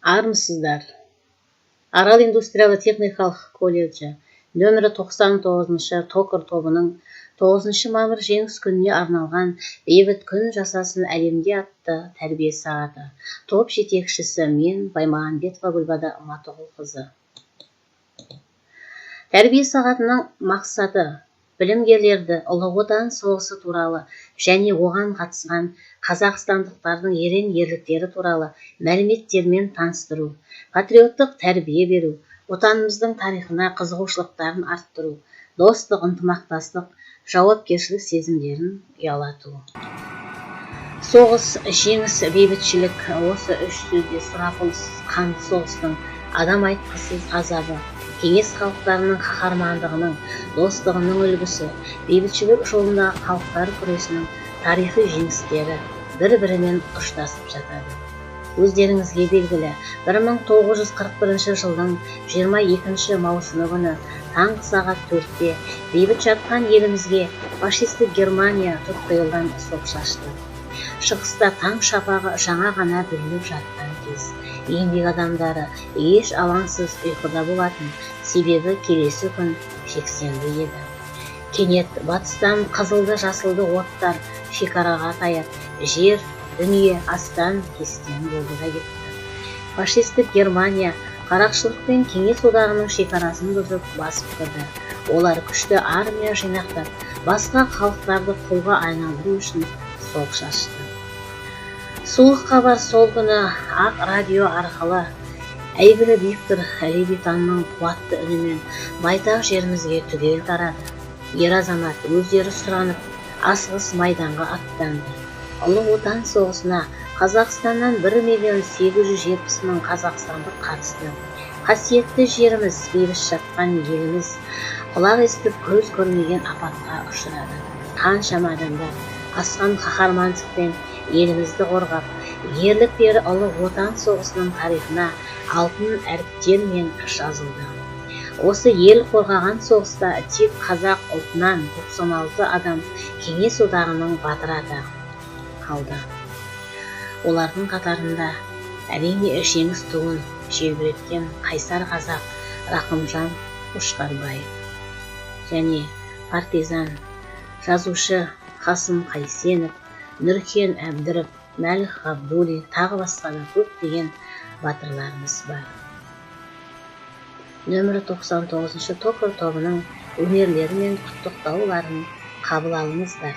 Армысыздар. Арал индустриялы-техникалық колледжі нөмірі 99-шы токар тобының 9 мамыр жеңіс күніне арналған бейбіт күн жасасын әлемге атты тәрбие сағаты. Топ жетекшісі мен Баймағанбетова Гүлбада Матығұлқызы. Тәрбие сағатының мақсаты білімгерлерді Ұлы Отан соғысы туралы және оған қатысқан қазақстандықтардың ерен ерліктері туралы мәліметтермен таныстыру, патриоттық тәрбие беру, отанымыздың тарихына қызығушылықтарын арттыру, достық, ынтымақтастық, жауапкершілік сезімдерін ұялату. Соғыс, жеңіс, бейбітшілік осы үш сөзде сұрапыл қанды соғыстың адам айтқысыз азабы, кеңес халықтарының қаһармандығының, достығының үлгісі, бейбітшілік жолындағы халықтар күресінің тарихи жеңістері бір-бірімен ұштасып жатады. Өздеріңізге белгілі, 1941 жылдың 22 маусымы күні таңғы сағат 4-те бейбіт жатқан елімізге фашистік Германия тұтқиылдан соқ шашты. Шығыста таң шапағы жаңа ғана бүлініп жатқан кез. Еңбек адамдары еш алаңсыз ұйқыда болатын, себебі келесі күн жексенбі еді. Кенет батыстан қызылды жасылды оттар шекараға таяп, жер, дүние астан кестен болды да кетті. Фашистік Германия қарақшылық пен кеңес одағының шекарасын бұзып басып кірді. Олар күшті армия жинақтап, басқа халықтарды құлға айналдыру үшін соқ шашты. Суық хабар сол күні ақ радио арқылы әйгілі Виктор Левитанның қуатты үнімен байтақ жерімізге түгел тарады. Ер азамат өздері сұранып, асығыс майданға аттанды. Ұлы Отан соғысына Қазақстаннан 1.870.000 қазақстандық қатысты. Қасиетті жеріміз, бейбіт жатқан еліміз құлақ естіп көз көрмеген апатқа ұшырады. Қаншама адамдар асқан қаһармандықпен елімізді қорғап, ерліктері Ұлы Отан соғысының тарихына алтын әріптермен жазылды. Осы ел қорғаған соғыста тек қазақ ұлтынан 96 адам кеңес одағының батыры атағын қалды. Олардың қатарында әрине жеңіс туын желбіреткен қайсар қазақ Рақымжан Қошқарбаев және партизан, жазушы Қасым Қайсенов, Нұркен Әбдіров, Мәлік Ғабдуллин, тағы басқа да көптеген батырларымыз бар. Нөмірі 99-шы токар тобының өнерлері мен құттықтауларын қабыл алыңыздар.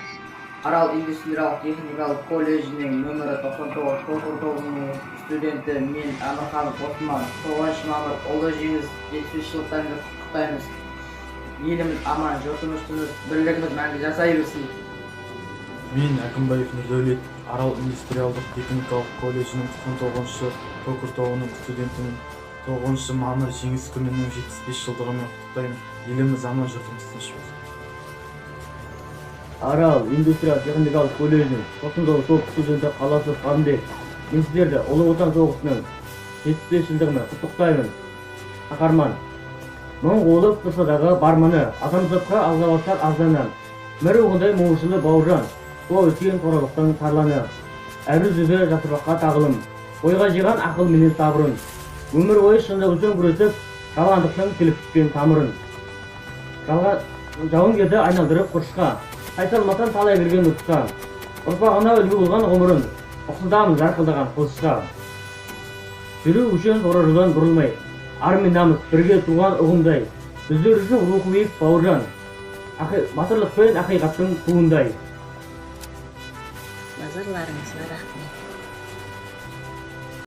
Арал индустриялық-техникалық колледжінің нөмірі 99 токар тобының студенті мен Әмірханов Осман. 9 мамыр ұлы жеңіс жетістіктерін құттықтаймыз. Еліміз аман, жұртымыз тыныш, бірлігіміз мәңгі жасай берсін. Мен Әкімбаев Нұрдәулет, Арал индустриялдық-техникалық колледжінің 99-шы токар тобының студентімін. 9 мамыр жеңіс күнінің 75 жылдығымен құттықтаймын. Еліміз аман, жұртымыз тыныш болсын. Арал индустриялдық-техникалық колледжінің 99 топ студенті Қаласов Қанбек. Мен сіздерді Ұлы Отан соғысының 75 жылдығымен құттықтаймын. Қаһарман. Мың қолып тұрсадағы барманы, адамзатқа алғабастар азданан. Мір оғындай мұңшылы бауыржан, сол өткен қоралықтың тарланы. Әрі жүзі жасырбаққа тағылым, ойға жиған ақыл менен сабырын. Өмір ойы шындығы үшін күресіп, жалғандықтың келіп түскен тамырын. Жауынгерді айналдырып құрышқа, қайсалмастан талай берген ұтысқа. Ұрпағына үлгі болған ғұмырын, оқсыздамын жарқылдаған қылышқа. Жүру үшін ұрарыдан бұрылмай, ар мен намыс бірге туған ұғымдай. Біздер үшін рухы биік бауыржан, батырлық пен ақиқаттың туындай. Назарларыңызға рахмет.